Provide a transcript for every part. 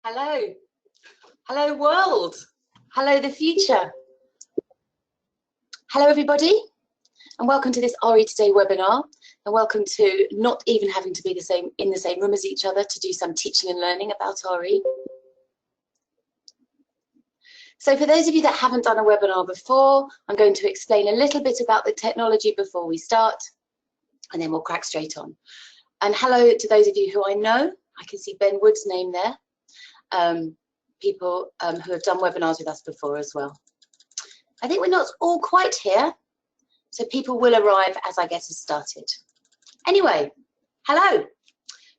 Hello. Hello world. Hello the future. Hello everybody and welcome to this RE Today webinar, and welcome to not even having to be in the same room as each other to do some teaching and learning about RE. So for those of you that haven't done a webinar before, I'm going to explain a little bit about the technology before we start, and then we'll crack straight on. And hello to those of you who I know. I can see Ben Wood's name there. People who have done webinars with us before as well. I think we're not all quite here, so people will arrive as I get us started. Anyway, hello.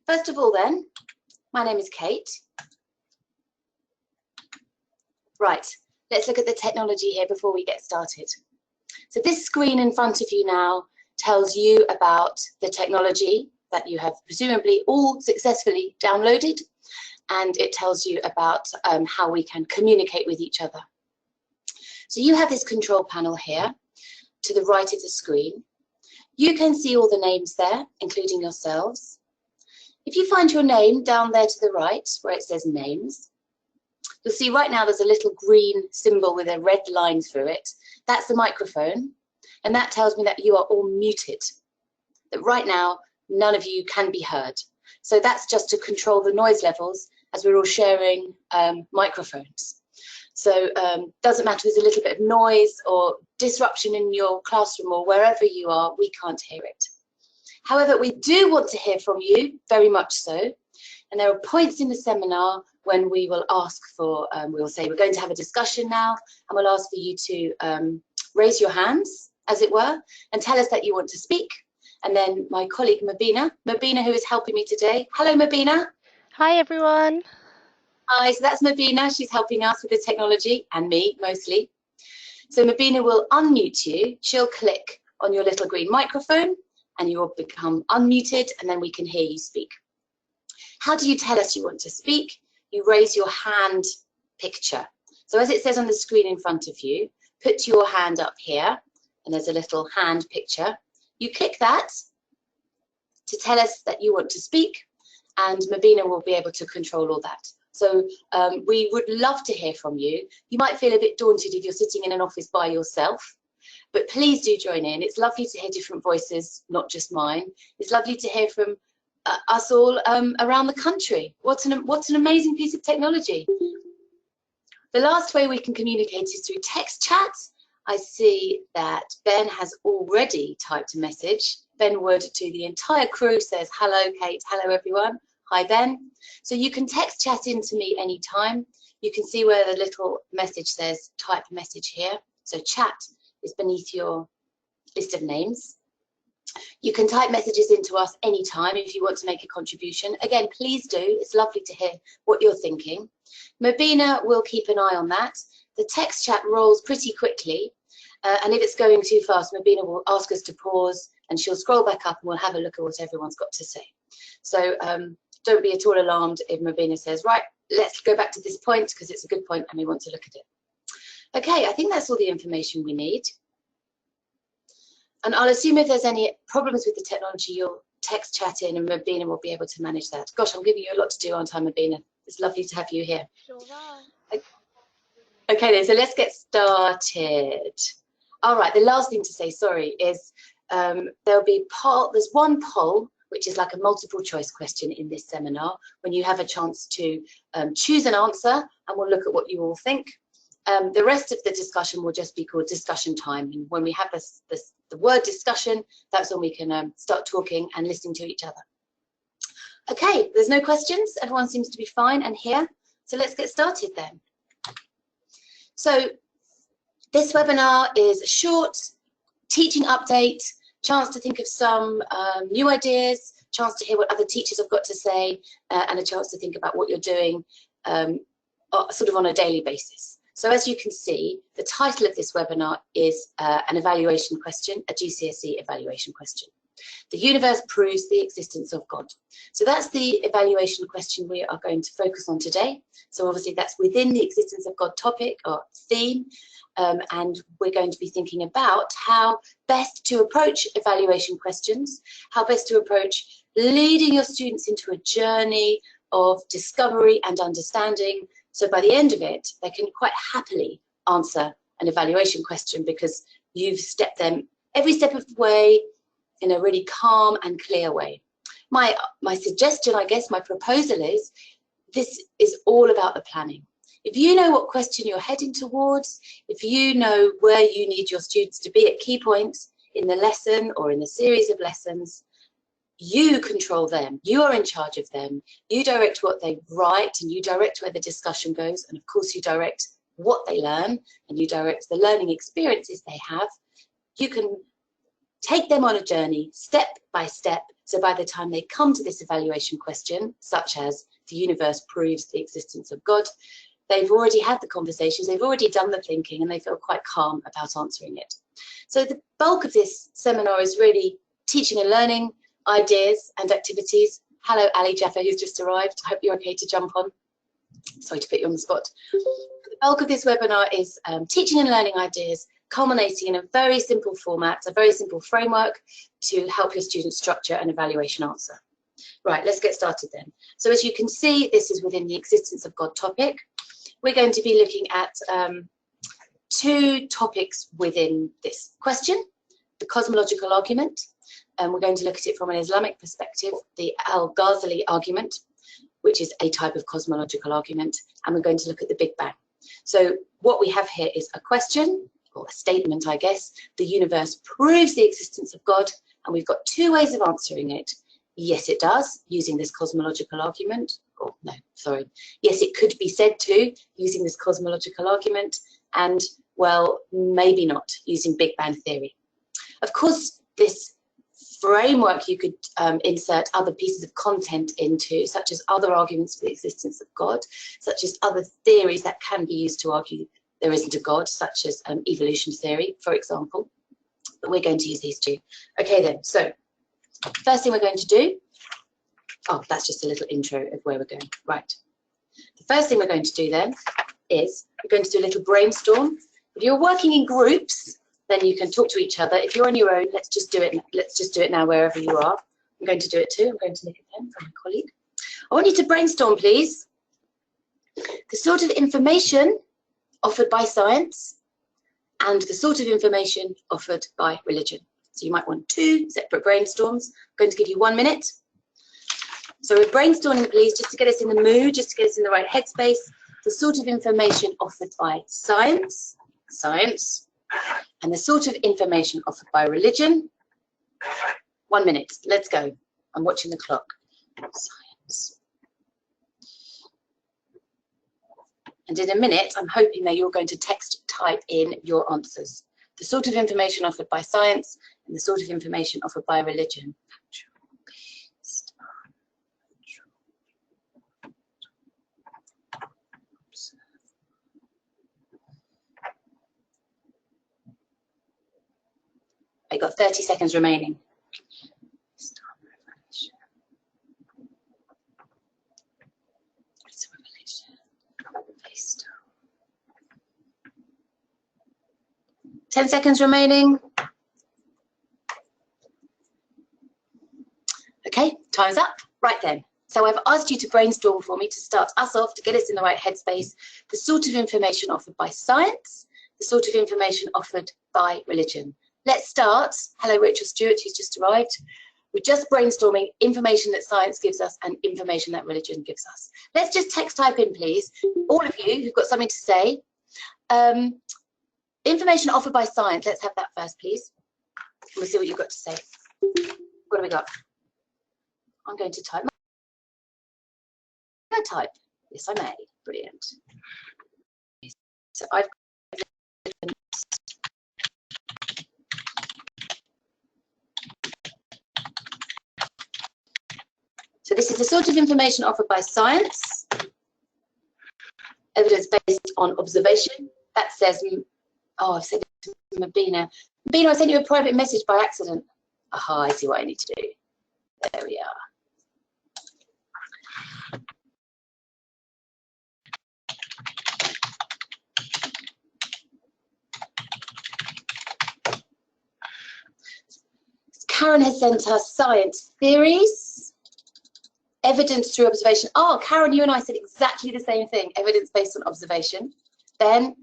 First of all then, my name is Kate. Right, let's look at the technology here before we get started. So this screen in front of you now tells you about the technology that you have presumably all successfully downloaded, and it tells you about how we can communicate with each other. So you have this control panel here to the right of the screen. You can see all the names there, including yourselves. If you find your name down there to the right where it says names, you'll see right now there's a little green symbol with a red line through it. That's the microphone, and that tells me that you are all muted, that right now none of you can be heard. So that's just to control the noise levels as we're all sharing microphones. So doesn't matter if there's a little bit of noise or disruption in your classroom or wherever you are, we can't hear it. However, we do want to hear from you, very much so. And there are points in the seminar when we will ask for, we will say we're going to have a discussion now, and we'll ask for you to raise your hands, as it were, and tell us that you want to speak. And then my colleague Mabina, who is helping me today. Hello, Mabina. Hi, everyone. Hi, so that's Mabina. She's helping us with the technology, and me, mostly. So Mabina will unmute you. She'll click on your little green microphone, and you will become unmuted, and then we can hear you speak. How do you tell us you want to speak? You raise your hand picture. So as it says on the screen in front of you, put your hand up here, and there's a little hand picture. You click that to tell us that you want to speak, and Mabina will be able to control all that. So we would love to hear from you. You might feel a bit daunted if you're sitting in an office by yourself, but please do join in. It's lovely to hear different voices, not just mine. It's lovely to hear from us all around the country. What an amazing piece of technology. The last way we can communicate is through text chat. I see that Ben has already typed a message. Ben Wood to the entire crew says, hello, Kate, hello, everyone. Hi, Ben. So you can text chat into me anytime. You can see where the little message says type message here. So chat is beneath your list of names. You can type messages into us anytime if you want to make a contribution. Again, please do. It's lovely to hear what you're thinking. Mabina will keep an eye on that. The text chat rolls pretty quickly. And if it's going too fast, Mabina will ask us to pause, and she'll scroll back up and we'll have a look at what everyone's got to say. So don't be at all alarmed if Mabina says, right, let's go back to this point because it's a good point and we want to look at it. Okay, I think that's all the information we need. And I'll assume if there's any problems with the technology, you'll text chat in and Mabina will be able to manage that. Gosh, I'm giving you a lot to do, aren't I, Mabina? It's lovely to have you here. Sure are. Okay then, so let's get started. All right, the last thing to say, sorry, is there's one poll, which is like a multiple choice question in this seminar, when you have a chance to choose an answer, and we'll look at what you all think. The rest of the discussion will just be called discussion time. And when we have the word discussion, that's when we can start talking and listening to each other. Okay, there's no questions. Everyone seems to be fine and here. So let's get started then. So this webinar is a short teaching update, chance to think of some new ideas, chance to hear what other teachers have got to say, and a chance to think about what you're doing sort of on a daily basis. So as you can see, the title of this webinar is an evaluation question, a GCSE evaluation question. The universe proves the existence of God. So that's the evaluation question we are going to focus on today. So obviously that's within the existence of God topic or theme. And we're going to be thinking about how best to approach evaluation questions, how best to approach leading your students into a journey of discovery and understanding. So by the end of it, they can quite happily answer an evaluation question because you've stepped them every step of the way in a really calm and clear way. My suggestion, I guess, my proposal is, this is all about the planning. If you know what question you're heading towards, if you know where you need your students to be at key points in the lesson or in the series of lessons, you control them, you are in charge of them, you direct what they write and you direct where the discussion goes, and of course you direct what they learn and you direct the learning experiences they have. You can take them on a journey step by step, so by the time they come to this evaluation question, such as the universe proves the existence of God, they've already had the conversations, they've already done the thinking, and they feel quite calm about answering it. So the bulk of this seminar is really teaching and learning, ideas and activities. Hello, Ali Jaffa, who's just arrived. I hope you're okay to jump on. Sorry to put you on the spot. The bulk of this webinar is teaching and learning ideas, culminating in a very simple format, a very simple framework to help your students structure an evaluation answer. Right, let's get started then. So as you can see, this is within the existence of God topic. We're going to be looking at two topics within this question: the cosmological argument, and we're going to look at it from an Islamic perspective, the Al-Ghazali argument, which is a type of cosmological argument, and we're going to look at the Big Bang. So what we have here is a question, or a statement, I guess. The universe proves the existence of God, and we've got two ways of answering it. Yes, it does, using this cosmological argument. Or no, sorry. Yes, it could be said to, using this cosmological argument, and, well, maybe not, using Big Bang theory. Of course, this framework you could insert other pieces of content into, such as other arguments for the existence of God, such as other theories that can be used to argue there isn't a God, such as evolution theory, for example. But we're going to use these two. Okay then, so first thing we're going to do, oh, that's just a little intro of where we're going. Right. The first thing we're going to do then is we're going to do a little brainstorm. If you're working in groups, then you can talk to each other. If you're on your own, let's just do it. Let's just do it now wherever you are. I'm going to do it too. I'm going to nick a pen from my colleague. I want you to brainstorm, please, the sort of information offered by science and the sort of information offered by religion. So you might want two separate brainstorms. I'm going to give you 1 minute. So we're brainstorming, please, just to get us in the mood, just to get us in the right headspace, the sort of information offered by science, and the sort of information offered by religion. 1 minute, let's go. I'm watching the clock. Science. And in a minute, I'm hoping that you're going to text type in your answers. The sort of information offered by science and the sort of information offered by religion. I got 30 seconds remaining. 10 seconds remaining. Okay, time's up. Right then. So I've asked you to brainstorm for me to start us off, to get us in the right headspace, the sort of information offered by science, the sort of information offered by religion. Let's start. Hello, Rachel Stewart, who's just arrived. We're just brainstorming information that science gives us and information that religion gives us. Let's just text type in, please. All of you who've got something to say. Information offered by science. Let's have that first, please. We'll see what you've got to say. What have we got? I'm going to type. Can I type? Yes, I may. Brilliant. So I've got. So this is the sort of information offered by science, evidence based on observation. That says, oh, I've said it to Mabina. Mabina, I sent you a private message by accident. Aha, I see what I need to do. There we are. Karen has sent us science theories, evidence through observation. Oh, Karen, you and I said exactly the same thing. Evidence based on observation. Then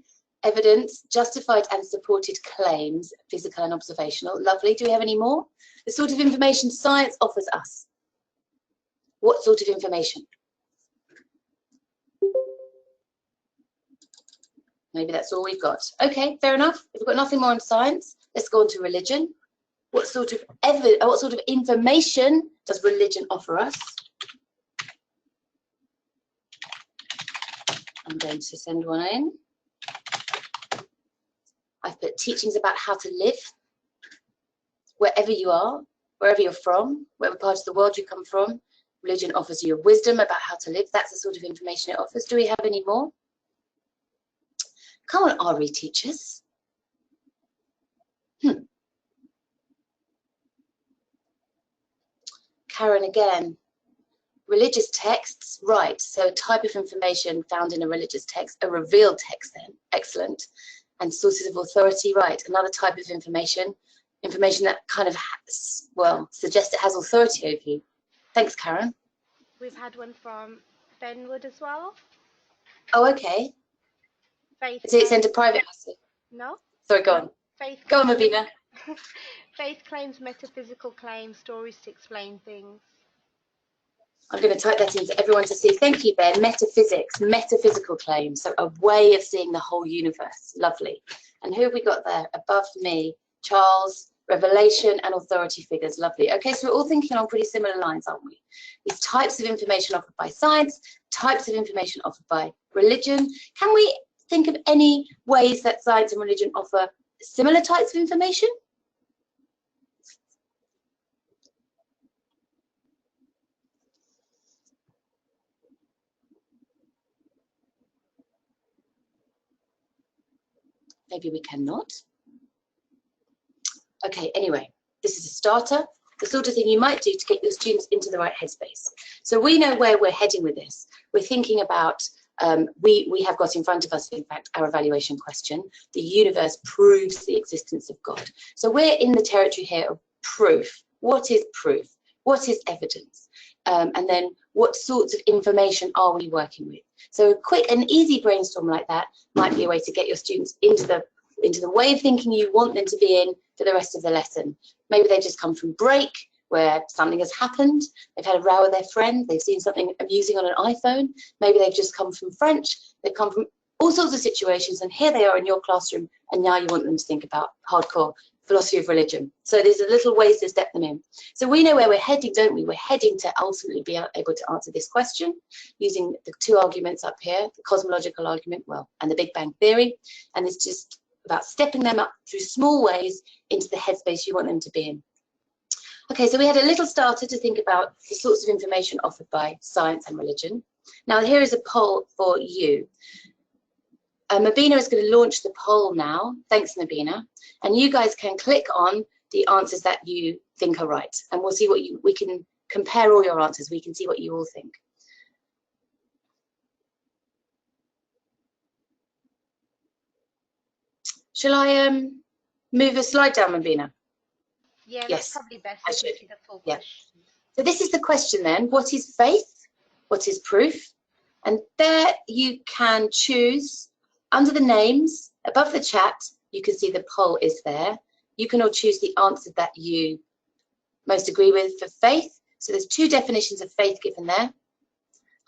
evidence, justified and supported claims, physical and observational. Lovely. Do we have any more? The sort of information science offers us. What sort of information? Maybe that's all we've got. Okay, fair enough. If we've got nothing more on science, let's go on to religion. What sort of information does religion offer us? I'm going to send one in. I've put teachings about how to live wherever you are, wherever you're from, whatever part of the world you come from. Religion offers you wisdom about how to live. That's the sort of information it offers. Do we have any more? Come on, RE teachers. Karen again. Religious texts, right. So a type of information found in a religious text, a revealed text then, excellent. And sources of authority, right. Another type of information that kind of, well, suggests it has authority over you. Thanks, Karen. We've had one from Fenwood as well. Oh, okay. Faith. Is it sent to private message? No. Sorry, go on. Faith. Go on, Mabina. Faith claims metaphysical claims, stories to explain things. I'm going to type that into everyone to see. Thank you, Ben. Metaphysics, metaphysical claims. So a way of seeing the whole universe. Lovely. And who have we got there? Above me, Charles, revelation and authority figures. Lovely. Okay, so we're all thinking on pretty similar lines, aren't we? These types of information offered by science, types of information offered by religion. Can we think of any ways that science and religion offer similar types of information? Maybe we cannot. Okay, anyway, this is a starter, the sort of thing you might do to get your students into the right headspace. So we know where we're heading with this. We're thinking about, we have got in front of us, in fact, our evaluation question. The universe proves the existence of God. So we're in the territory here of proof. What is proof? What is evidence? And then what sorts of information are we working with? So a quick and easy brainstorm like that might be a way to get your students into the way of thinking you want them to be in for the rest of the lesson. Maybe they've just come from break where something has happened, they've had a row with their friend, they've seen something amusing on an iPhone, maybe they've just come from French, they've come from all sorts of situations, and here they are in your classroom, and now you want them to think about hardcore philosophy of religion. So there's a little ways to step them in. So we know where we're heading, don't we? We're heading to ultimately be able to answer this question using the two arguments up here, the cosmological argument, well, and the Big Bang Theory, and it's just about stepping them up through small ways into the headspace you want them to be in. Okay, so we had a little starter to think about the sorts of information offered by science and religion. Now here is a poll for you. Mabina is going to launch the poll now. Thanks, Mabina. And you guys can click on the answers that you think are right. And we'll see what we can compare all your answers. We can see what you all think. Shall I move a slide down, Mabina? Yeah, yes, that's probably best. I should. See the full Yeah. question. So this is the question then. What is faith? What is proof? And there you can choose under the names, above the chat, you can see the poll is there. You can all choose the answer that you most agree with for faith. So there's two definitions of faith given there.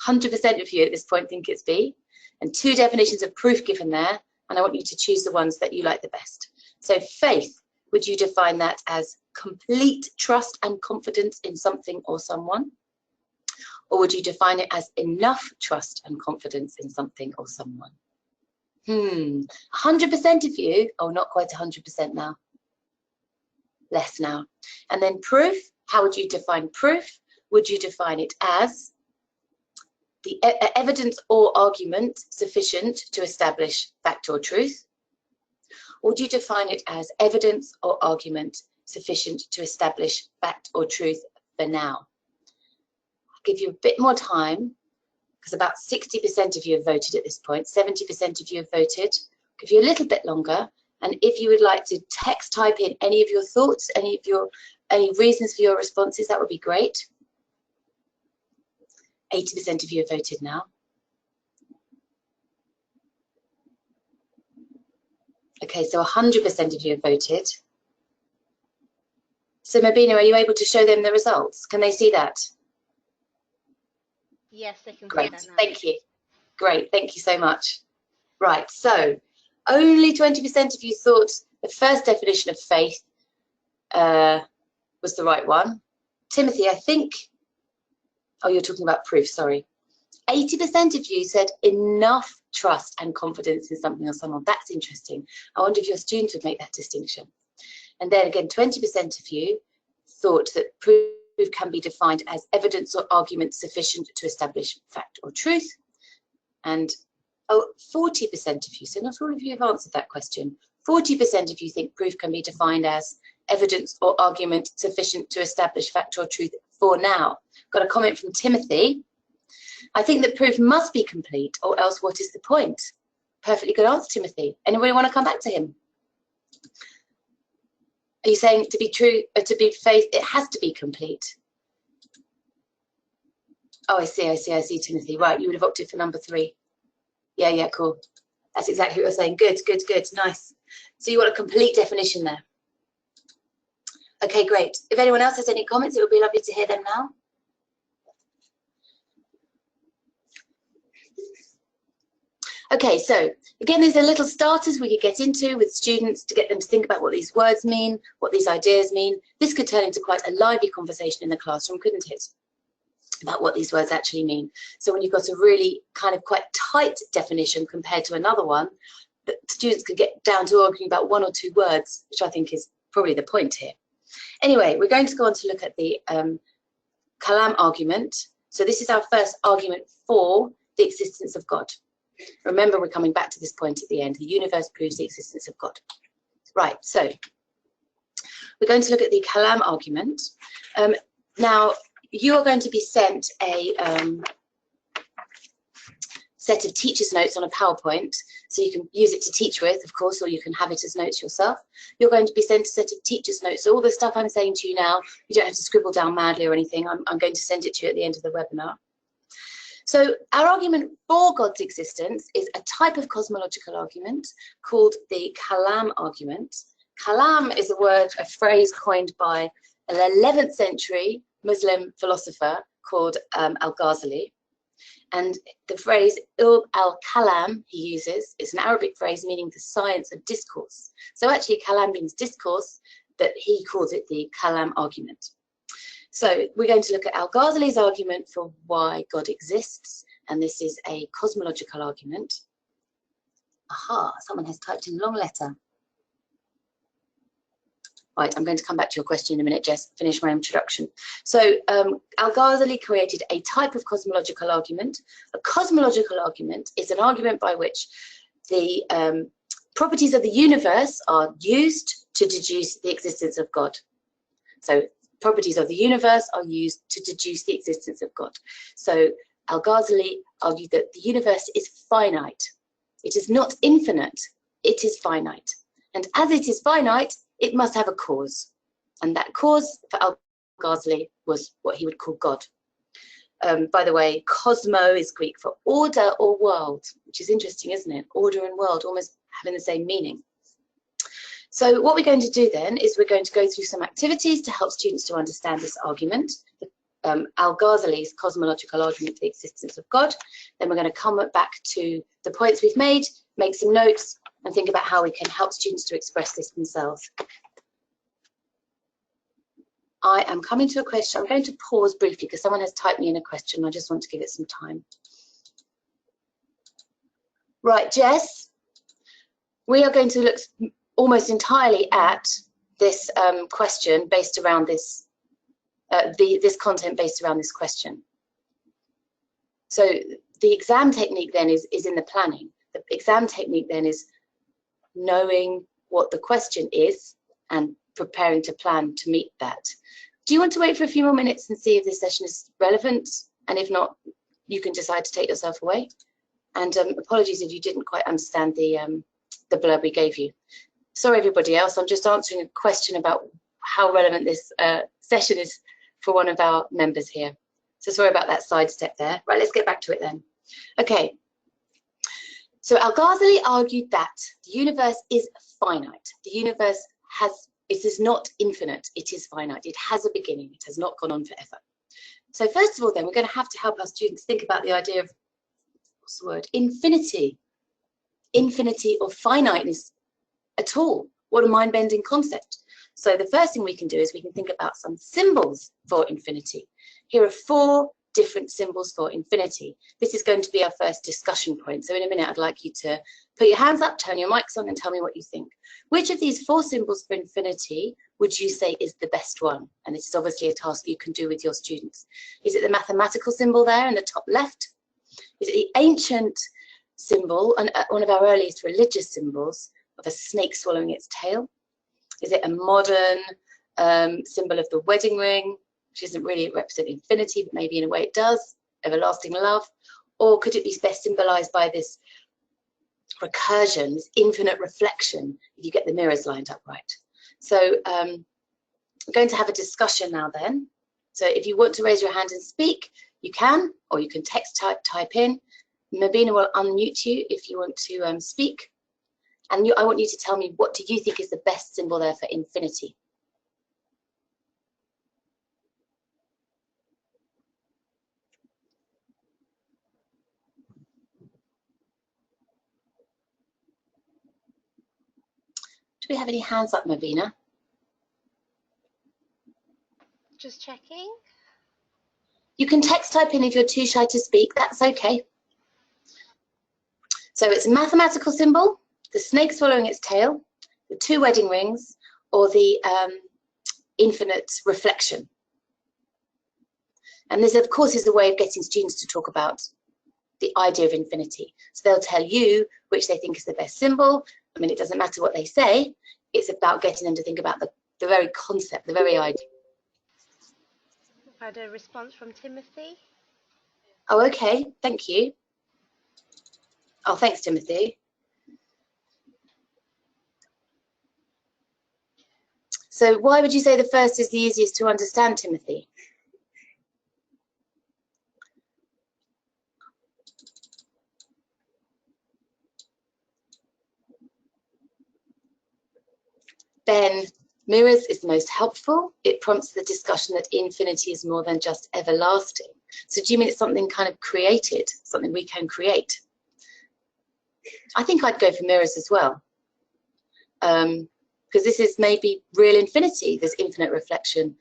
100% of you at this point think it's B. And two definitions of proof given there. And I want you to choose the ones that you like the best. So faith, would you define that as complete trust and confidence in something or someone? Or would you define it as enough trust and confidence in something or someone? 100% of you, oh, not quite 100% now. Less now. And then proof, how would you define proof? Would you define it as the evidence or argument sufficient to establish fact or truth? Or do you define it as evidence or argument sufficient to establish fact or truth for now? I'll give you a bit more time, because about 60% of you have voted at this point, 70% of you have voted. I'll give you a little bit longer, and if you would like to text type in any of your thoughts, any reasons for your responses, that would be great. 80% of you have voted now. Okay, so 100% of you have voted. So Mobina, are you able to show them the results? Can they see that? Yes, they can see Great, that now. thank you. Great, thank you so much. Right, so only 20% of you thought the first definition of faith was the right one. Timothy, I think, oh, you're talking about proof, sorry. 80% of you said enough trust and confidence in something or someone. That's interesting. I wonder if your students would make that distinction. And then again, 20% of you thought that proof can be defined as evidence or argument sufficient to establish fact or truth. And 40% of you, so not all of you have answered that question, 40% of you think proof can be defined as evidence or argument sufficient to establish fact or truth for now. Got a comment from Timothy. I think that proof must be complete, or else what is the point? Perfectly good answer, Timothy. Anybody want to come back to him? Are you saying to be true, to be faith, it has to be complete? Oh, I see, Timothy. Right, you would have opted for number 3. Yeah, cool. That's exactly what you're saying. Good, nice. So you want a complete definition there. Okay, great. If anyone else has any comments, it would be lovely to hear them now. Okay, so again, these are little starters we could get into with students to get them to think about what these words mean, what these ideas mean. This could turn into quite a lively conversation in the classroom, couldn't it? About what these words actually mean. So when you've got a really kind of quite tight definition compared to another one, that students could get down to arguing about 1 or 2 words, which I think is probably the point here. Anyway, we're going to go on to look at the Kalam argument. So this is our first argument for the existence of God. Remember, we're coming back to this point at the end. The universe proves the existence of God. Right, so we're going to look at the Kalam argument. Now, you are going to be sent a set of teacher's notes on a PowerPoint, so you can use it to teach with, of course, or you can have it as notes yourself. You're going to be sent a set of teacher's notes. So all the stuff I'm saying to you now, you don't have to scribble down madly or anything. I'm going to send it to you at the end of the webinar. So our argument for God's existence is a type of cosmological argument called the Kalam argument. Kalam is a phrase coined by an 11th century Muslim philosopher called Al-Ghazali. And the phrase al-kalam he uses is an Arabic phrase meaning the science of discourse. So actually kalam means discourse, but he calls it the Kalam argument. So we're going to look at Al-Ghazali's argument for why God exists, and this is a cosmological argument. Aha, someone has typed in a long letter. Right, I'm going to come back to your question in a minute, Jess, finish my introduction. So Al-Ghazali created a type of cosmological argument. A cosmological argument is an argument by which the properties of the universe are used to deduce the existence of God. So properties of the universe are used to deduce the existence of God. So Al-Ghazali argued that the universe is finite. It is not infinite, it is finite. And as it is finite, it must have a cause. And that cause for Al-Ghazali was what he would call God. By the way, cosmo is Greek for order or world, which is interesting, isn't it? Order and world almost having the same meaning. So what we're going to do then is we're going to go through some activities to help students to understand this argument, Al-Ghazali's cosmological argument for the existence of God. Then we're going to come back to the points we've made, make some notes, and think about how we can help students to express this themselves. I am coming to a question. I'm going to pause briefly because someone has typed me in a question. I just want to give it some time. Right, Jess, we are going to look almost entirely at this question based around this, this content based around this question. So the exam technique then is in the planning. The exam technique then is knowing what the question is and preparing to plan to meet that. Do you want to wait for a few more minutes and see if this session is relevant? And if not, you can decide to take yourself away. And apologies if you didn't quite understand the blurb we gave you. Sorry, everybody else, I'm just answering a question about how relevant this session is for one of our members here. So sorry about that sidestep there. Right, let's get back to it then. Okay. So Al-Ghazali argued that the universe is finite. The universe it is not infinite, it is finite. It has a beginning, it has not gone on forever. So first of all then, we're going to have to help our students think about the idea of, what's the word, infinity. Infinity or finiteness at all. What a mind-bending concept. So the first thing we can do is we can think about some symbols for infinity. Here are 4 different symbols for infinity. This is going to be our first discussion point. So in a minute, I'd like you to put your hands up, turn your mics on and tell me what you think. Which of these 4 symbols for infinity would you say is the best one? And this is obviously a task you can do with your students. Is it the mathematical symbol there in the top left? Is it the ancient symbol, and one of our earliest religious symbols, of a snake swallowing its tail? Is it a modern symbol of the wedding ring, which isn't really represent infinity, but maybe in a way it does, everlasting love? Or could it be best symbolized by this recursion, this infinite reflection, if you get the mirrors lined up right? So I'm going to have a discussion now then. So if you want to raise your hand and speak, you can, or you can text type in. Mabina will unmute you if you want to speak. And I want you to tell me, what do you think is the best symbol there for infinity? Do we have any hands up, Mabina? Just checking. You can text type in if you're too shy to speak, that's okay. So it's a mathematical symbol, the snake swallowing its tail, the 2 wedding rings, or the infinite reflection. And this, of course, is the way of getting students to talk about the idea of infinity. So they'll tell you which they think is the best symbol. I mean, it doesn't matter what they say. It's about getting them to think about the very concept, the very idea. I've had a response from Timothy. Oh, okay. Thank you. Oh, thanks, Timothy. So why would you say the first is the easiest to understand, Timothy? Ben, mirrors is the most helpful. It prompts the discussion that infinity is more than just everlasting. So do you mean it's something kind of created, something we can create? I think I'd go for mirrors as well. Because this is maybe real infinity, there's infinite reflection.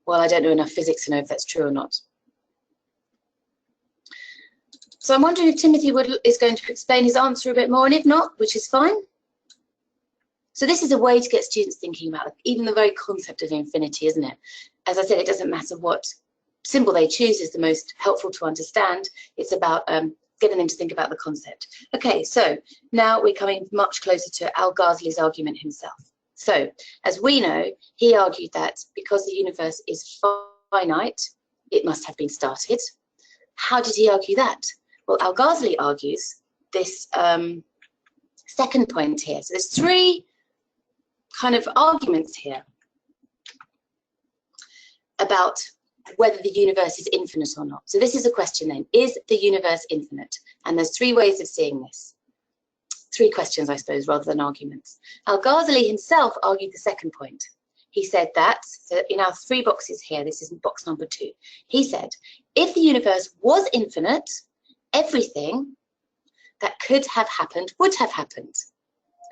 Well, I don't know enough physics to know if that's true or not. So I'm wondering if Timothy is going to explain his answer a bit more, and if not, which is fine. So this is a way to get students thinking about even the very concept of infinity, isn't it? As I said, it doesn't matter what symbol they choose is the most helpful to understand. It's about getting them to think about the concept. Okay, so now we're coming much closer to Al-Ghazali's argument himself. So, as we know, he argued that because the universe is finite, it must have been started. How did he argue that? Well, Al-Ghazali argues this second point here. So there's 3 kind of arguments here about whether the universe is infinite or not. So this is a question then, is the universe infinite? And there's 3 ways of seeing this. 3 questions, I suppose, rather than arguments. Al-Ghazali himself argued the second point. He said that, so in our 3 boxes here, this is box number 2, he said, if the universe was infinite, everything that could have happened would have happened.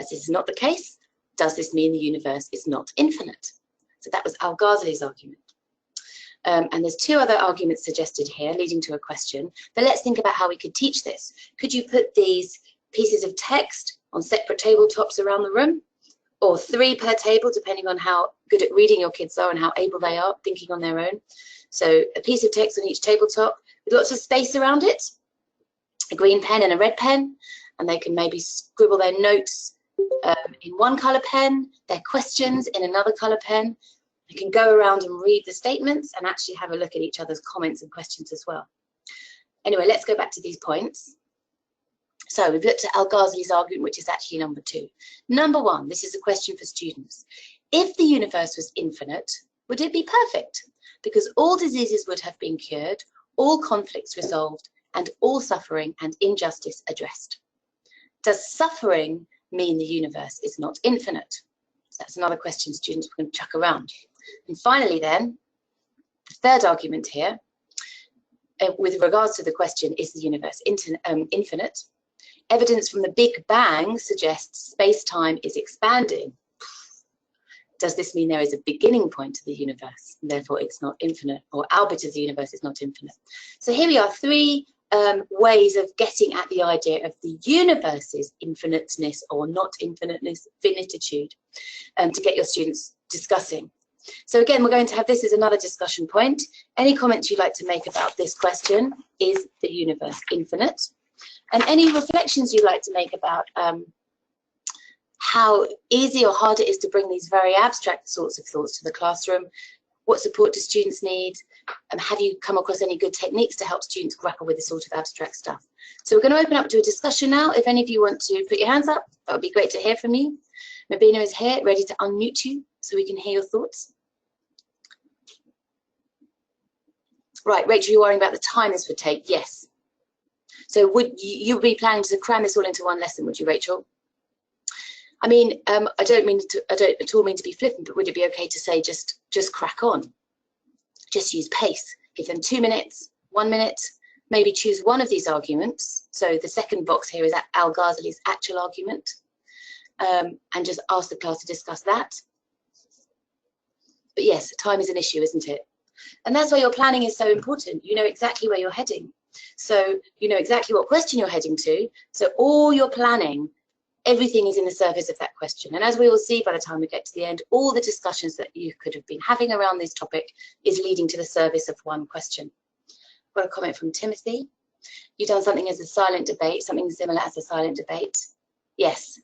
As this is not the case, does this mean the universe is not infinite? So that was Al-Ghazali's argument. And there's 2 other arguments suggested here leading to a question, but let's think about how we could teach this. Could you put these pieces of text on separate tabletops around the room, or 3 per table, depending on how good at reading your kids are and how able they are thinking on their own? So a piece of text on each tabletop with lots of space around it, a green pen and a red pen, and they can maybe scribble their notes in one colour pen, their questions in another colour pen. They can go around and read the statements and actually have a look at each other's comments and questions as well. Anyway, let's go back to these points. So we've looked at Al-Ghazali's argument, which is actually number 2. Number 1, this is a question for students. If the universe was infinite, would it be perfect? because all diseases would have been cured, all conflicts resolved, and all suffering and injustice addressed. Does suffering mean the universe is not infinite? So that's another question students can chuck around. And finally then, the third argument here, with regards to the question, is the universe infinite? Evidence from the Big Bang suggests space-time is expanding. Does this mean there is a beginning point to the universe, and therefore it's not infinite, or our bit of the universe is not infinite? So here we are, three ways of getting at the idea of the universe's infiniteness or not infiniteness, finitude, to get your students discussing. So again, we're going to have this as another discussion point. Any comments you'd like to make about this question, is the universe infinite? And any reflections you'd like to make about how easy or hard it is to bring these very abstract sorts of thoughts to the classroom. What support do students need? Have you come across any good techniques to help students grapple with this sort of abstract stuff? So we're going to open up to a discussion now. If any of you want to put your hands up, that would be great to hear from you. Mabina is here, ready to unmute you so we can hear your thoughts. Right, Rachel, you're worrying about the time this would take. Yes. So would you be planning to cram this all into one lesson, would you, Rachel? I mean, I don't at all mean to be flippant, but would it be okay to say just crack on? Just use pace. Give them 2 minutes, 1 minute, maybe choose one of these arguments. So the second box here is Al-Ghazali's actual argument, and just ask the class to discuss that. But yes, time is an issue, isn't it? And that's why your planning is so important. You know exactly where you're heading. So you know exactly what question you're heading to. So all your planning, everything is in the service of that question. And as we will see by the time we get to the end, all the discussions that you could have been having around this topic is leading to the service of one question. Got a comment from Timothy. You've done something as a silent debate, something similar as a silent debate. Yes.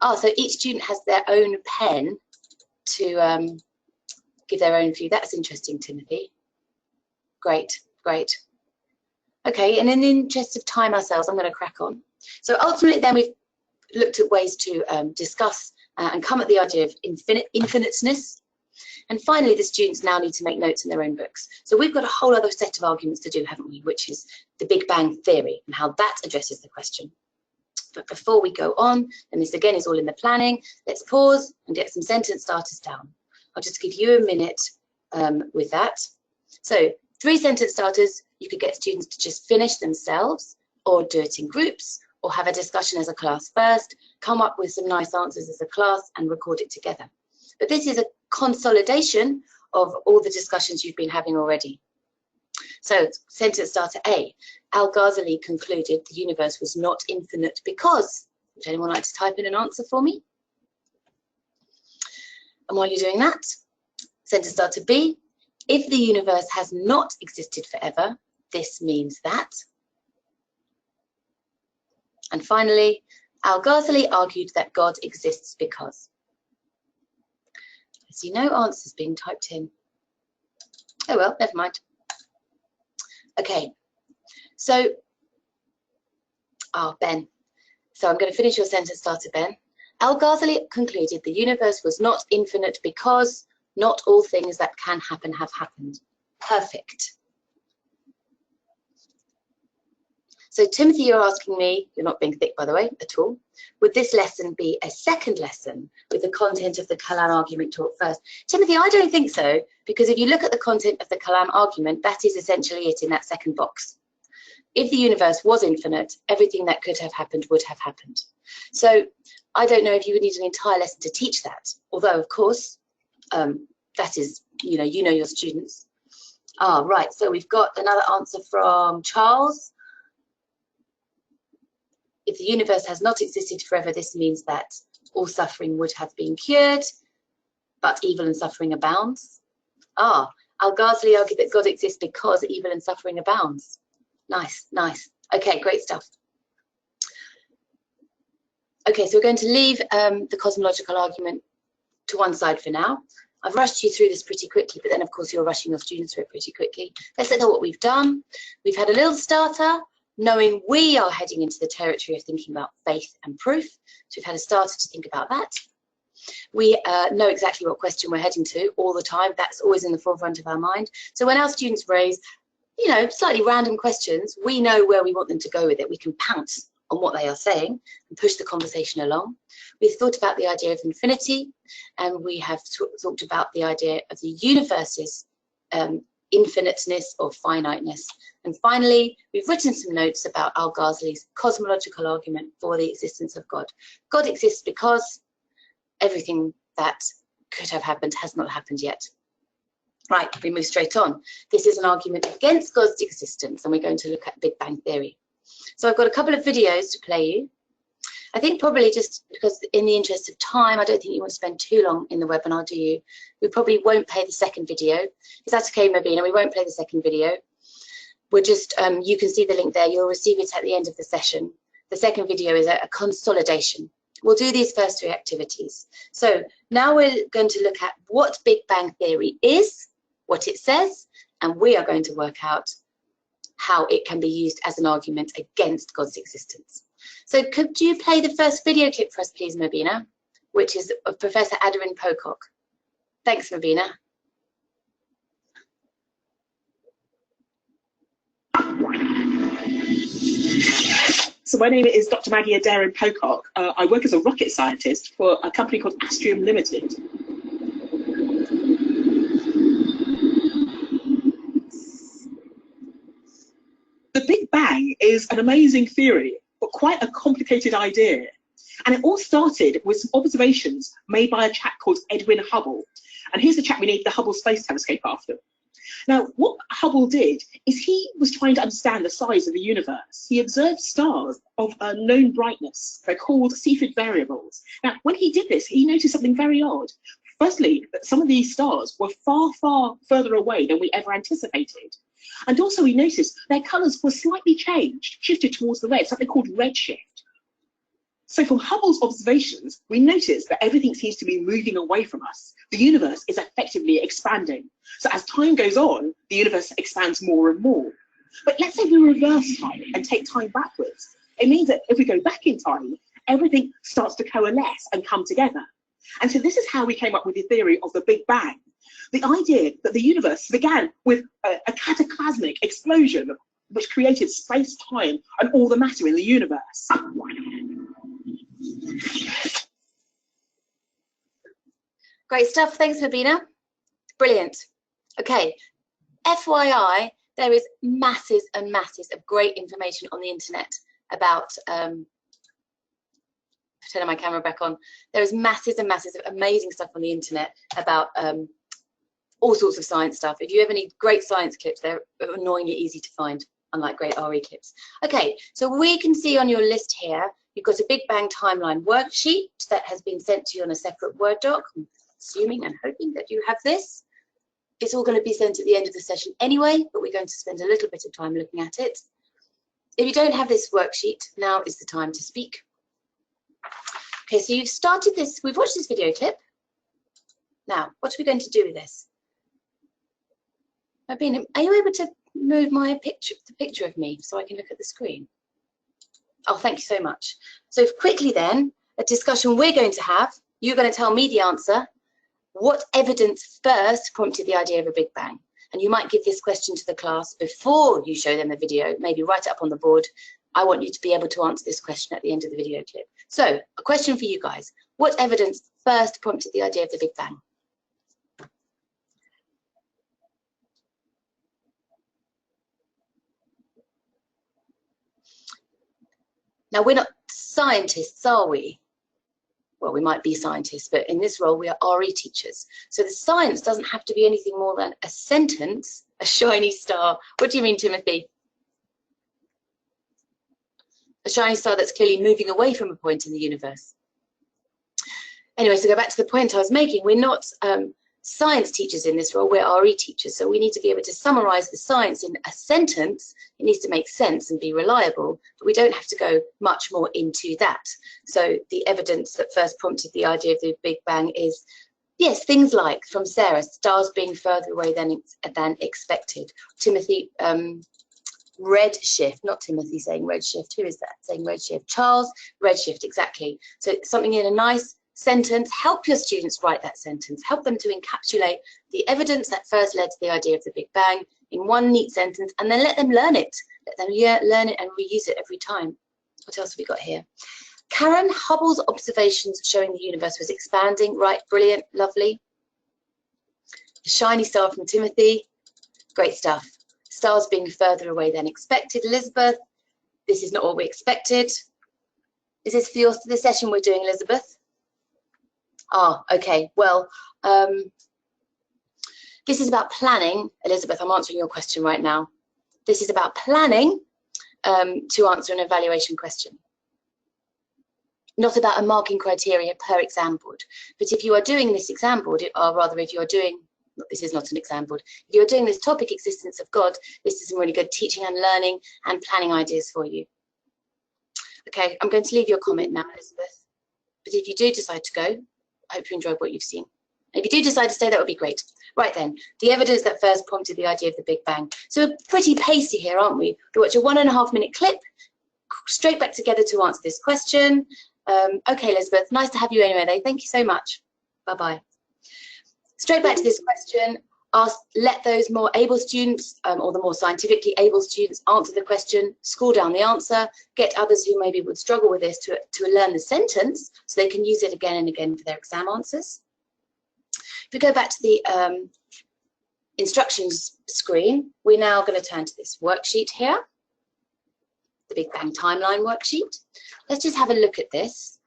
Oh, so each student has their own pen to give their own view. That's interesting, Timothy. Great, great. Okay, and in the interest of time ourselves, I'm going to crack on. So ultimately then we've looked at ways to discuss and come at the idea of infiniteness. And finally, the students now need to make notes in their own books. So we've got a whole other set of arguments to do, haven't we, which is the Big Bang Theory and how that addresses the question. But before we go on, and this again is all in the planning, let's pause and get some sentence starters down. I'll just give you a minute with that. So 3 sentence starters, you could get students to just finish themselves or do it in groups, or have a discussion as a class first, come up with some nice answers as a class and record it together. But this is a consolidation of all the discussions you've been having already. So sentence starter A, Al-Ghazali concluded the universe was not infinite because, would anyone like to type in an answer for me? And while you're doing that, sentence starter B, if the universe has not existed forever, this means that. And finally, Al-Ghazali argued that God exists because. I see no answers being typed in. Oh well, never mind. Okay, so, Ben. So I'm going to finish your sentence starter, Ben. Al-Ghazali concluded the universe was not infinite because not all things that can happen have happened. Perfect. So Timothy, you're asking me, you're not being thick by the way, at all, would this lesson be a second lesson with the content of the Kalam argument taught first? Timothy, I don't think so, because if you look at the content of the Kalam argument, that is essentially it in that second box. If the universe was infinite, everything that could have happened would have happened. So I don't know if you would need an entire lesson to teach that, although of course, that is, you know your students. Right, so we've got another answer from Charles. If the universe has not existed forever, this means that all suffering would have been cured, but evil and suffering abounds. Al-Ghazali argued that God exists because evil and suffering abounds. Nice, nice. Okay, great stuff. Okay, so we're going to leave the cosmological argument to one side for now. I've rushed you through this pretty quickly, but then of course you're rushing your students through it pretty quickly. Let's look at what we've done. We've had a little starter, knowing we are heading into the territory of thinking about faith and proof. So we've had a starter to think about that. We know exactly what question we're heading to all the time. That's always in the forefront of our mind. So when our students raise, you know, slightly random questions, we know where we want them to go with it. We can pounce on what they are saying and push the conversation along. We've thought about the idea of infinity, and we have talked about the idea of the universe's infiniteness or finiteness. And finally, we've written some notes about Al-Ghazali's cosmological argument for the existence of God. God exists because everything that could have happened has not happened yet. Right, we move straight on. This is an argument against God's existence, and we're going to look at Big Bang Theory. So I've got a couple of videos to play you. I think probably just because in the interest of time, I don't think you want to spend too long in the webinar, do you? We probably won't play the second video. Is that okay, Mobina? We won't play the second video. We're just, you can see the link there. You'll receive it at the end of the session. The second video is a consolidation. We'll do these first three activities. So now we're going to look at what Big Bang Theory is, what it says, and we are going to work out how it can be used as an argument against God's existence. So could you play the first video clip for us, please, Mobina, which is of Professor Adrian Pocock. Thanks, Mobina. So my name is Dr. Maggie Adair Pocock. I work as a rocket scientist for a company called Astrium Limited. The Big Bang is an amazing theory, but quite a complicated idea. And it all started with some observations made by a chap called Edwin Hubble. And here's the chap we named the Hubble Space Telescope after. Now, what Hubble did is he was trying to understand the size of the universe. He observed stars of unknown brightness. They're called Cepheid variables. Now, when he did this, he noticed something very odd. Firstly, that some of these stars were far, far further away than we ever anticipated. And also he noticed their colours were slightly changed, shifted towards the red, something called redshift. So from Hubble's observations, we notice that everything seems to be moving away from us. The universe is effectively expanding. So as time goes on, the universe expands more and more. But let's say we reverse time and take time backwards. It means that if we go back in time, everything starts to coalesce and come together. And so this is how we came up with the theory of the Big Bang. The idea that the universe began with a cataclysmic explosion which created space-time and all the matter in the universe. Great stuff, thanks, Mobina. Brilliant. Okay, FYI, there is masses and masses of great information on the internet about, turning my camera back on, there is masses and masses of amazing stuff on the internet about all sorts of science stuff. If you ever need great science clips, they're annoyingly easy to find, unlike great RE clips. Okay, so we can see on your list here, you've got a Big Bang timeline worksheet that has been sent to you on a separate Word doc. I'm assuming and hoping that you have this. It's all going to be sent at the end of the session anyway, but we're going to spend a little bit of time looking at it. If you don't have this worksheet, now is the time to speak. Okay, so you've started this, we've watched this video clip. Now, what are we going to do with this? Mobina, are you able to move my picture, the picture of me, so I can look at the screen? Oh, thank you so much. So quickly then, a discussion we're going to have. You're going to tell me the answer. What evidence first prompted the idea of a Big Bang? And you might give this question to the class before you show them the video, maybe write it up on the board. I want you to be able to answer this question at the end of the video clip. So, a question for you guys. What evidence first prompted the idea of the Big Bang? Now, we're not scientists, are we? Well, we might be scientists, but in this role, we are RE teachers. So the science doesn't have to be anything more than a sentence, a shiny star. What do you mean, Timothy? A shiny star that's clearly moving away from a point in the universe. Anyway, so go back to the point I was making. We're not science teachers in this role, we're RE teachers. So we need to be able to summarize the science in a sentence. It needs to make sense and be reliable, but we don't have to go much more into that. So the evidence that first prompted the idea of the Big Bang is, yes, things like, from Sarah, stars being further away than expected. Timothy, redshift, not Timothy saying redshift, who is that saying redshift? Charles, redshift, exactly. So something in a nice sentence, help your students write that sentence, help them to encapsulate the evidence that first led to the idea of the Big Bang in one neat sentence, and then let them learn it. Let them learn it and reuse it every time. What else have we got here? Karen, Hubble's observations showing the universe was expanding. Right, brilliant, lovely. A shiny star from Timothy. Great stuff. Stars being further away than expected. Elizabeth, this is not what we expected. Is this for the session we're doing, Elizabeth? Ah, okay. Well, this is about planning. Elizabeth, I'm answering your question right now. This is about planning to answer an evaluation question. Not about a marking criteria per exam board. But if you are doing this exam board, or rather if you're doing, this is not an exam board, if you're doing this topic, existence of God, this is some really good teaching and learning and planning ideas for you. Okay, I'm going to leave your comment now, Elizabeth. But if you do decide to go, I hope you enjoyed what you've seen. And if you do decide to stay, that would be great. Right then, the evidence that first prompted the idea of the Big Bang. So we're pretty pacey here, aren't we? We watch a 1.5 minute clip, straight back together to answer this question. Okay, Elizabeth, nice to have you anyway. Thank you so much. Bye-bye. Straight back to this question. Let those more able students or the more scientifically able students answer the question, scroll down the answer, get others who maybe would struggle with this to learn the sentence so they can use it again and again for their exam answers. If we go back to the instructions screen, we're now going to turn to this worksheet here, the Big Bang timeline worksheet. Let's just have a look at this.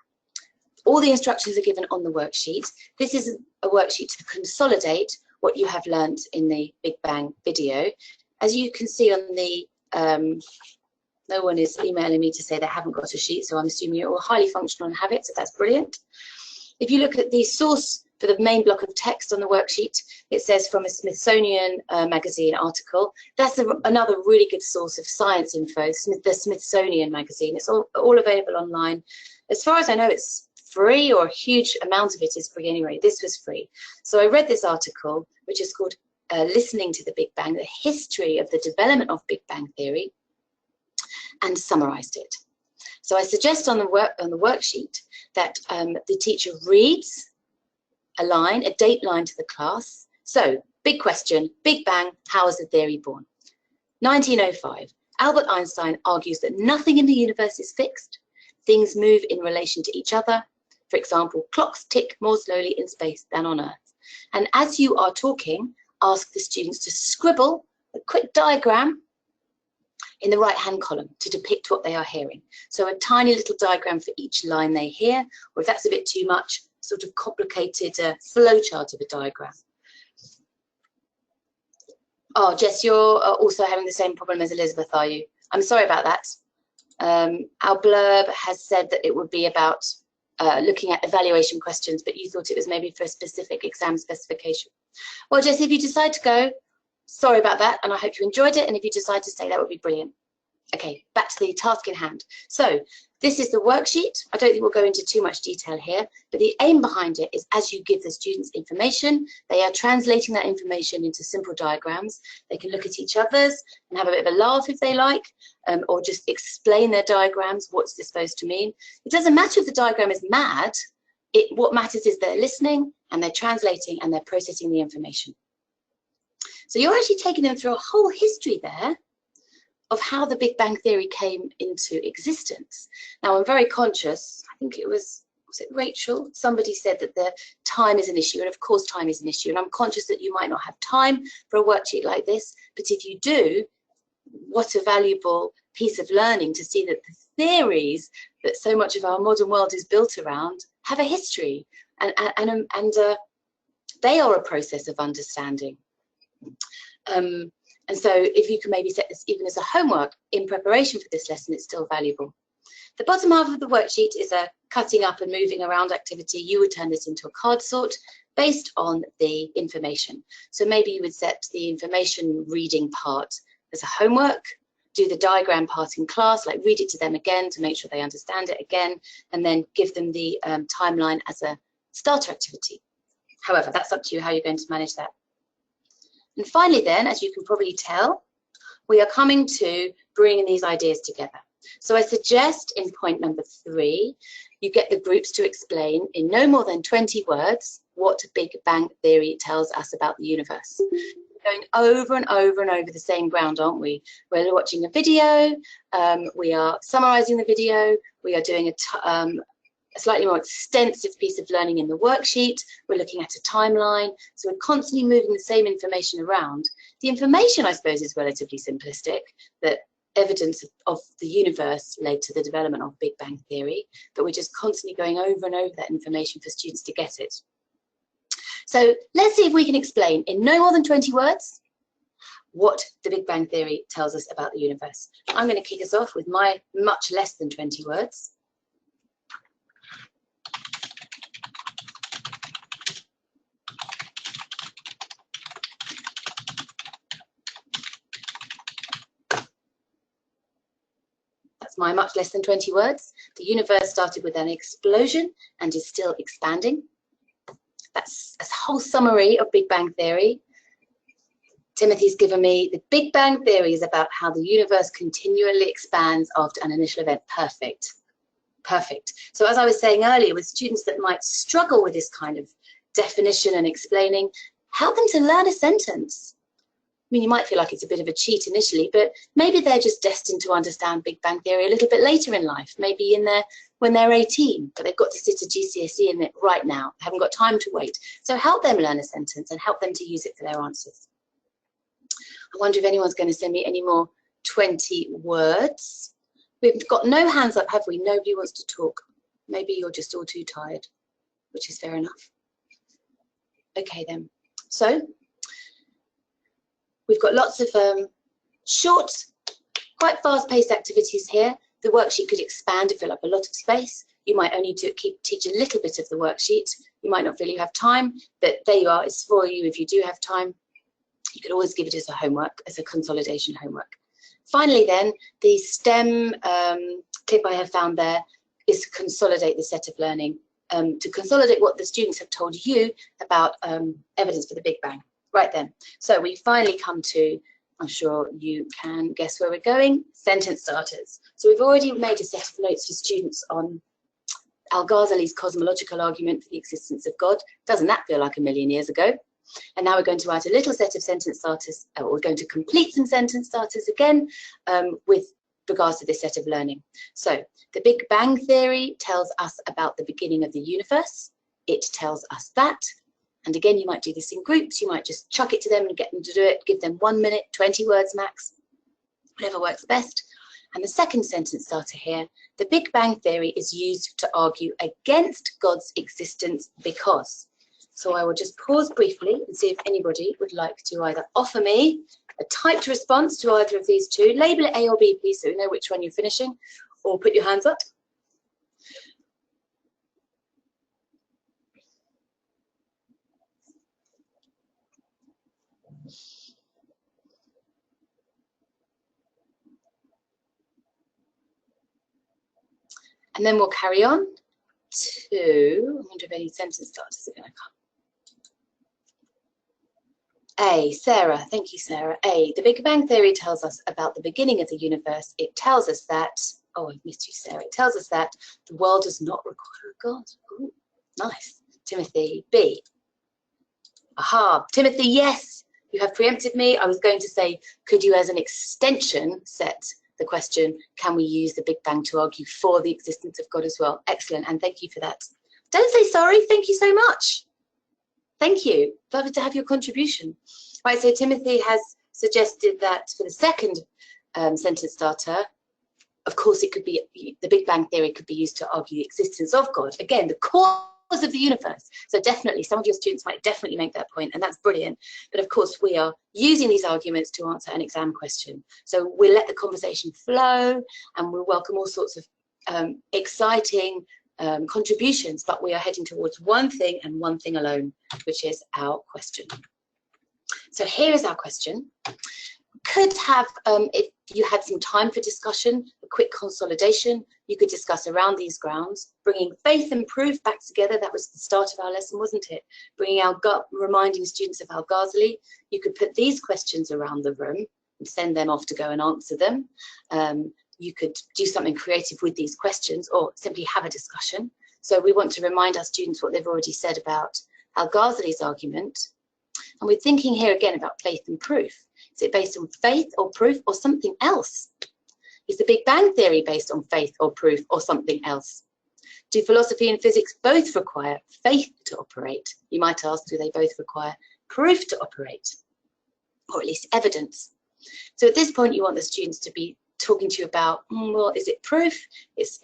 All the instructions are given on the worksheet. This is a worksheet to consolidate what you have learned in the Big Bang video. As you can see on the, no one is emailing me to say they haven't got a sheet, so I'm assuming you're all highly functional and have it, so that's brilliant. If you look at the source for the main block of text on the worksheet, it says from a Smithsonian magazine article. That's another really good source of science info, the Smithsonian magazine. It's all available online. As far as I know, it's free, or a huge amount of it is free anyway. This was free. So I read this article, which is called Listening to the Big Bang, the history of the development of Big Bang theory, and summarized it. So I suggest on the worksheet that the teacher reads a line, a date line to the class. So, big question, Big Bang, how was the theory born? 1905, Albert Einstein argues that nothing in the universe is fixed. Things move in relation to each other. For example, clocks tick more slowly in space than on Earth. And as you are talking, ask the students to scribble a quick diagram in the right-hand column to depict what they are hearing. So a tiny little diagram for each line they hear, or if that's a bit too much, sort of complicated flowchart of a diagram. Oh, Jess, you're also having the same problem as Elizabeth, are you? I'm sorry about that. Our blurb has said that it would be about looking at evaluation questions, but you thought it was maybe for a specific exam specification. Well, Jess, if you decide to go, sorry about that, and I hope you enjoyed it, and if you decide to stay, that would be brilliant. Okay, back to the task in hand. So this is the worksheet. I don't think we'll go into too much detail here, but the aim behind it is as you give the students information, they are translating that information into simple diagrams. They can look at each other's and have a bit of a laugh if they like, or just explain their diagrams. What's this supposed to mean? It doesn't matter if the diagram is mad. What matters is they're listening and they're translating and they're processing the information. So you're actually taking them through a whole history there of how the Big Bang Theory came into existence. Now, I'm very conscious, I think it was it Rachel? Somebody said that the time is an issue, and of course time is an issue, and I'm conscious that you might not have time for a worksheet like this, but if you do, what a valuable piece of learning to see that the theories that so much of our modern world is built around have a history, and they are a process of understanding. And so if you can maybe set this even as a homework in preparation for this lesson, it's still valuable. The bottom half of the worksheet is a cutting up and moving around activity. You would turn this into a card sort based on the information. So maybe you would set the information reading part as a homework, do the diagram part in class, like read it to them again to make sure they understand it again, and then give them the timeline as a starter activity. However, that's up to you how you're going to manage that. And finally then, as you can probably tell, we are coming to bringing these ideas together. So I suggest in point number 3, you get the groups to explain in no more than 20 words what Big Bang Theory tells us about the universe. Going over and over and over the same ground, aren't we? We're watching a video, we are summarizing the video, we are doing a slightly more extensive piece of learning in the worksheet, we're looking at a timeline, so we're constantly moving the same information around. The information, I suppose, is relatively simplistic, that evidence of the universe led to the development of Big Bang Theory, but we're just constantly going over and over that information for students to get it. So let's see if we can explain in no more than 20 words what the Big Bang Theory tells us about the universe. I'm going to kick us off with my much less than 20 words. That's my much less than 20 words. The universe started with an explosion and is still expanding. That's a whole summary of Big Bang Theory. Timothy's given me the Big Bang Theory is about how the universe continually expands after an initial event. Perfect. Perfect. So as I was saying earlier, with students that might struggle with this kind of definition and explaining, help them to learn a sentence. I mean, you might feel like it's a bit of a cheat initially, but maybe they're just destined to understand Big Bang Theory a little bit later in life, maybe when they're 18, but they've got to sit a GCSE in it right now. They haven't got time to wait. So help them learn a sentence and help them to use it for their answers. I wonder if anyone's going to send me any more 20 words. We've got no hands up, have we? Nobody wants to talk. Maybe you're just all too tired, which is fair enough. Okay then. So we've got lots of short, quite fast-paced activities here. The worksheet could expand to fill up a lot of space. You might only teach a little bit of the worksheet. You might not feel you have time, but there you are. It's for you if you do have time. You could always give it as a homework, as a consolidation homework. Finally then, the STEM clip I have found there is to consolidate the set of learning, to consolidate what the students have told you about evidence for the Big Bang. Right then, so we finally come to, I'm sure you can guess where we're going, sentence starters. So we've already made a set of notes for students on Al-Ghazali's cosmological argument for the existence of God. Doesn't that feel like a million years ago? And now we're going to write a little set of sentence starters, we're going to complete some sentence starters again with regards to this set of learning. So the Big Bang Theory tells us about the beginning of the universe. It tells us that. And again, you might do this in groups. You might just chuck it to them and get them to do it. Give them 1 minute, 20 words max, whatever works best. And the second sentence starter here, the Big Bang Theory is used to argue against God's existence because. So I will just pause briefly and see if anybody would like to either offer me a typed response to either of these two. Label it A or B, please, so we know which one you're finishing, or put your hands up. And then we'll carry on to, I wonder if any sentence starters are going to come. A, Sarah, thank you, Sarah. A, the Big Bang Theory tells us about the beginning of the universe. It tells us that, oh, I've missed you, Sarah. It tells us that the world does not require a God. Ooh, nice. Timothy, B. Aha, Timothy, yes, you have preempted me. I was going to say, could you as an extension set the question, can we use the Big Bang to argue for the existence of God as well? Excellent, and thank you for that. Don't say sorry, thank you so much. Thank you, lovely to have your contribution. Right, so Timothy has suggested that for the second sentence starter, of course it could be, the Big Bang Theory could be used to argue the existence of God. Again, the cause of the universe. So definitely, some of your students might definitely make that point, and that's brilliant. But of course, we are using these arguments to answer an exam question. So we'll let the conversation flow, and we'll welcome all sorts of exciting contributions, but we are heading towards one thing and one thing alone, which is our question. So here is our question. Could have, if you had some time for discussion, a quick consolidation, you could discuss around these grounds, bringing faith and proof back together. That was the start of our lesson, wasn't it? Bringing reminding students of Al-Ghazali. You could put these questions around the room and send them off to go and answer them. you could do something creative with these questions or simply have a discussion. So we want to remind our students what they've already said about Al-Ghazali's argument. And we're thinking here again about faith and proof. Is it based on faith or proof or something else? Is the Big Bang Theory based on faith or proof or something else? Do philosophy and physics both require faith to operate? You might ask, do they both require proof to operate? Or at least evidence? So at this point, you want the students to be talking to you about, well, is it proof? It's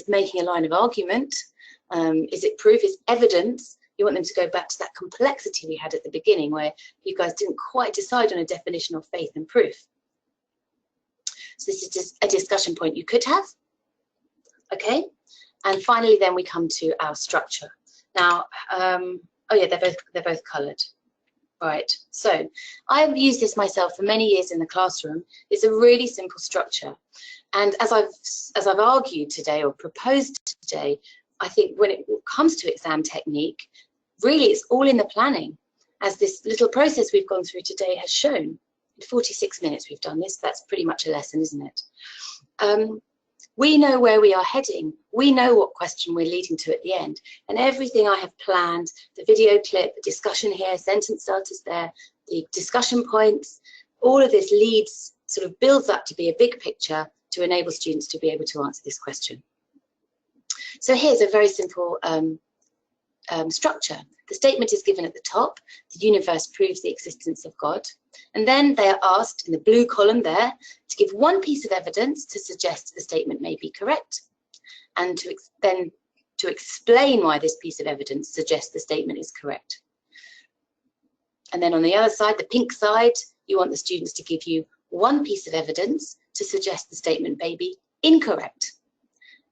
making a line of argument. Is it proof? Is evidence? You want them to go back to that complexity we had at the beginning where you guys didn't quite decide on a definition of faith and proof. So this is just a discussion point you could have. Okay. And finally, then we come to our structure. Now, oh yeah, they're both coloured. Right. So I've used this myself for many years in the classroom. It's a really simple structure, and as I've argued today or proposed today, I think when it comes to exam technique, really it's all in the planning, as this little process we've gone through today has shown. In 46 minutes we've done this. That's pretty much a lesson, isn't it? We know where we are heading. We know what question we're leading to at the end. And everything I have planned, the video clip, the discussion here, sentence starters there, the discussion points, all of this leads, sort of builds up to be a big picture to enable students to be able to answer this question. So here's a very simple structure. The statement is given at the top. The universe proves the existence of God. And then they are asked in the blue column there to give one piece of evidence to suggest the statement may be correct, and to explain why this piece of evidence suggests the statement is correct. And then on the other side, the pink side, you want the students to give you one piece of evidence to suggest the statement may be incorrect,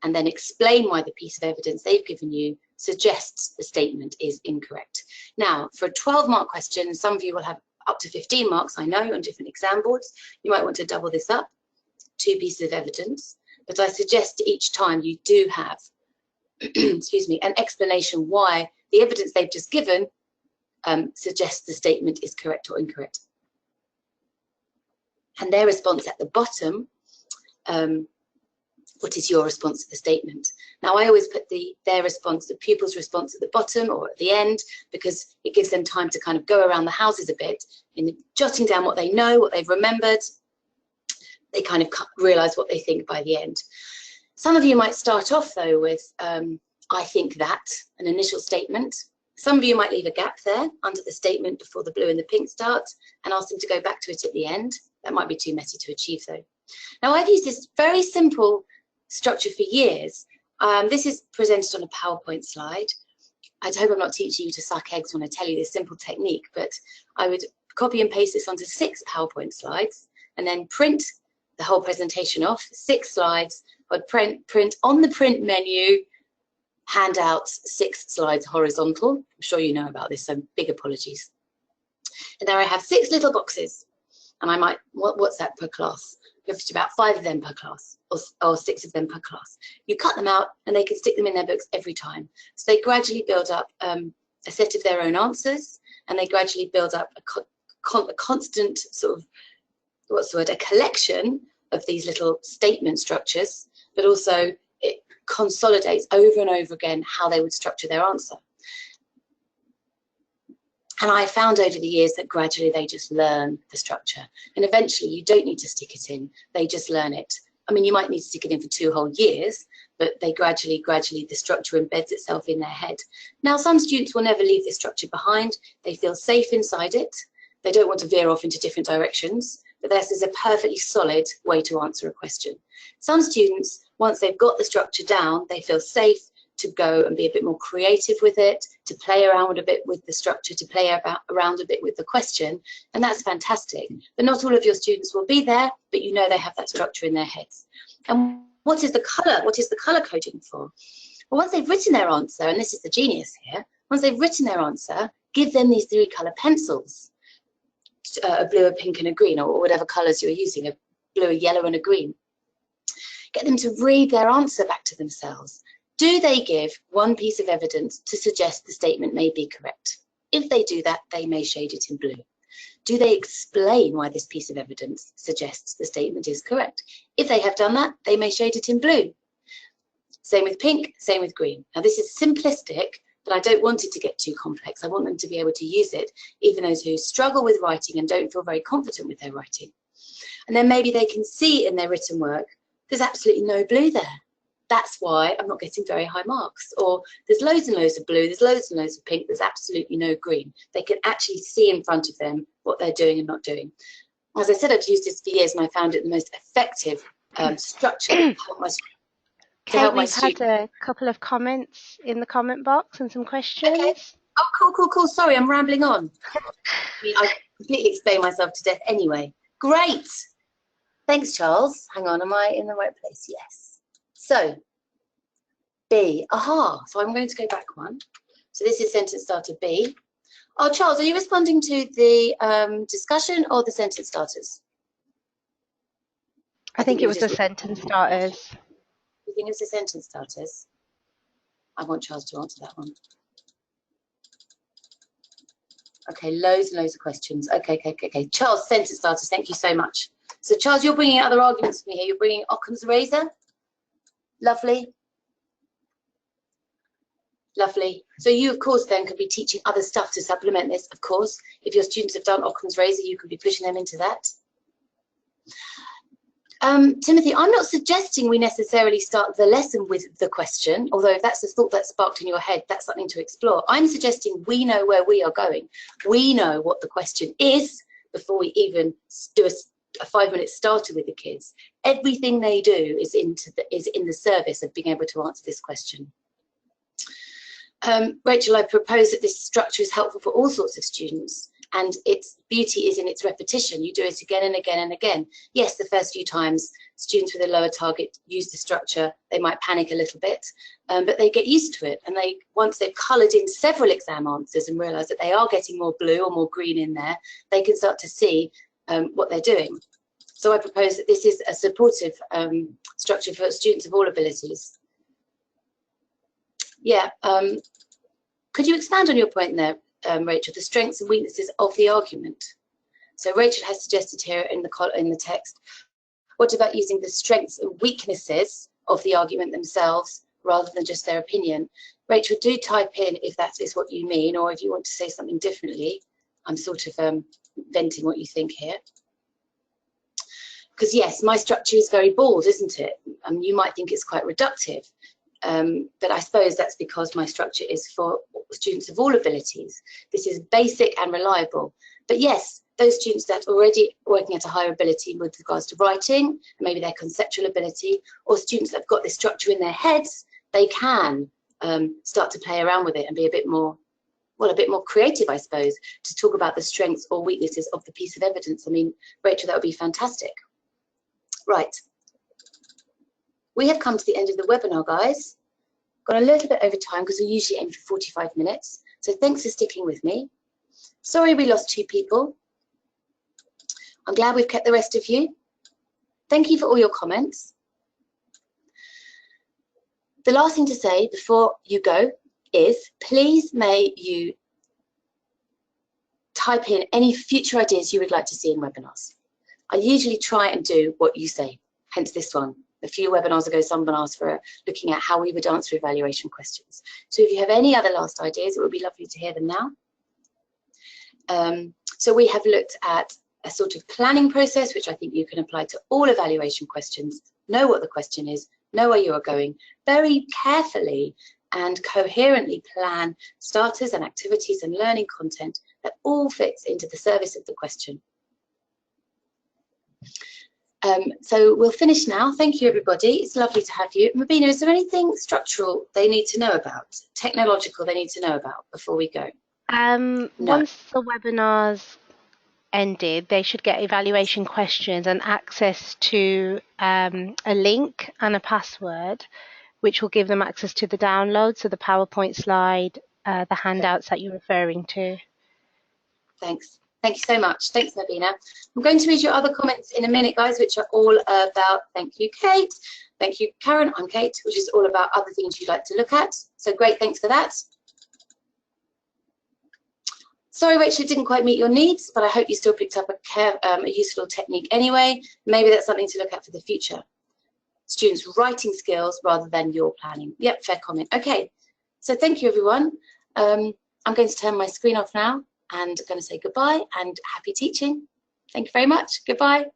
and then explain why the piece of evidence they've given you suggests the statement is incorrect. Now, for a 12-mark question, some of you will have up to 15 marks, I know, on different exam boards. You might want to double this up, 2 pieces of evidence, but I suggest each time you do have, excuse me, an explanation why the evidence they've just given suggests the statement is correct or incorrect. And their response at the bottom, what is your response to the statement? Now, I always put their response, the pupil's response at the bottom or at the end, because it gives them time to kind of go around the houses a bit in jotting down what they know, what they've remembered. They kind of realise what they think by the end. Some of you might start off, though, with I think that, an initial statement. Some of you might leave a gap there under the statement before the blue and the pink start and ask them to go back to it at the end. That might be too messy to achieve, though. Now, I've used this very simple structure for years. This is presented on a PowerPoint slide. I hope I'm not teaching you to suck eggs when I tell you this simple technique, but I would copy and paste this onto 6 PowerPoint slides and then print the whole presentation off, 6 slides. I'd print on the print menu, hand out 6 slides horizontal. I'm sure you know about this, so big apologies. And there I have 6 little boxes, and I might, what's that per class? You have to do about 5 of them per class, or 6 of them per class. You cut them out and they can stick them in their books every time. So they gradually build up a set of their own answers, and they gradually build up a constant sort of, what's the word, a collection of these little statement structures, but also it consolidates over and over again how they would structure their answer. And I found over the years that gradually they just learn the structure. And eventually you don't need to stick it in, they just learn it. I mean, you might need to stick it in for 2 whole years, but they gradually, the structure embeds itself in their head. Now, some students will never leave this structure behind. They feel safe inside it. They don't want to veer off into different directions, but this is a perfectly solid way to answer a question. Some students, once they've got the structure down, they feel safe to go and be a bit more creative with it, to play around a bit with the structure, to play around a bit with the question, and that's fantastic. But not all of your students will be there, but you know they have that structure in their heads. And what is the colour? What is the colour coding for? Well, once they've written their answer, and this is the genius here, once they've written their answer, give them these 3 colour pencils, a blue, a pink and a green, or whatever colours you're using, a blue, a yellow and a green. Get them to read their answer back to themselves. Do they give one piece of evidence to suggest the statement may be correct? If they do that, they may shade it in blue. Do they explain why this piece of evidence suggests the statement is correct? If they have done that, they may shade it in blue. Same with pink, same with green. Now this is simplistic, but I don't want it to get too complex. I want them to be able to use it, even those who struggle with writing and don't feel very confident with their writing. And then maybe they can see in their written work, there's absolutely no blue there. That's why I'm not getting very high marks. Or there's loads and loads of blue, there's loads and loads of pink, there's absolutely no green. They can actually see in front of them what they're doing and not doing. As I said, I've used this for years and I found it the most effective structure to help my students. Kate, we've had a couple of comments in the comment box and some questions. Okay. Oh, cool. Sorry, I'm rambling on. I completely explained myself to death anyway. Great. Thanks, Charles. Hang on, am I in the right place? Yes. So, B. Aha. So I'm going to go back one. So this is sentence starter B. Oh, Charles, are you responding to the discussion or the sentence starters? I think it was the sentence starters. You think it's the sentence starters? I want Charles to answer that one. Okay, loads and loads of questions. Okay. Charles, sentence starters, thank you so much. So Charles, you're bringing other arguments for me here. You're bringing Occam's razor. Lovely. Lovely. So you, of course, then could be teaching other stuff to supplement this, of course. If your students have done Occam's razor, you could be pushing them into that. Timothy, I'm not suggesting we necessarily start the lesson with the question, although if that's the thought that sparked in your head, that's something to explore. I'm suggesting we know where we are going. We know what the question is before we even do a 5-minute starter with the kids. Everything they do is in the service of being able to answer this question. Rachel, I propose that this structure is helpful for all sorts of students, and its beauty is in its repetition. You do it again and again and again. Yes, the first few times students with a lower target use the structure, they might panic a little bit, but they get used to it. And once they've coloured in several exam answers and realise that they are getting more blue or more green in there, they can start to see what they're doing. So I propose that this is a supportive structure for students of all abilities. Yeah, could you expand on your point there, Rachel, the strengths and weaknesses of the argument? So Rachel has suggested here in the text, what about using the strengths and weaknesses of the argument themselves rather than just their opinion? Rachel, do type in if that is what you mean, or if you want to say something differently. I'm sort of venting what you think here. Because yes, my structure is very bald, isn't it? You might think it's quite reductive. But I suppose that's because my structure is for students of all abilities. This is basic and reliable. But yes, those students that are already working at a higher ability with regards to writing, maybe their conceptual ability, or students that have got this structure in their heads, they can start to play around with it and be a bit more creative, I suppose, to talk about the strengths or weaknesses of the piece of evidence. I mean, Rachel, that would be fantastic. Right. We have come to the end of the webinar, guys. Got a little bit over time because we usually aim for 45 minutes. So thanks for sticking with me. Sorry we lost 2 people. I'm glad we've kept the rest of you. Thank you for all your comments. The last thing to say before you go is, please may you type in any future ideas you would like to see in webinars. I usually try and do what you say, hence this one. A few webinars ago, someone asked for looking at how we would answer evaluation questions. So if you have any other last ideas, it would be lovely to hear them now. So we have looked at a sort of planning process, which I think you can apply to all evaluation questions. Know what the question is, know where you are going, very carefully and coherently plan starters and activities and learning content that all fits into the service of the question. So we'll finish now. Thank you, everybody. It's lovely to have you. Mabina, is there anything structural they need to know about, technological they need to know about before we go? No. Once the webinar's ended, they should get evaluation questions and access to a link and a password, which will give them access to the download, so the PowerPoint slide, the handouts that you're referring to. Thanks. Thank you so much. Thanks, Mabina. I'm going to read your other comments in a minute, guys, which are all about, thank you, Kate. Thank you, Karen. I'm Kate, which is all about other things you'd like to look at. So great, thanks for that. Sorry, Rachel, it didn't quite meet your needs, but I hope you still picked up a useful technique anyway. Maybe that's something to look at for the future. Students' writing skills rather than your planning. Yep, fair comment. Okay, so thank you, everyone. I'm going to turn my screen off now and going to say goodbye and happy teaching. Thank you very much. Goodbye.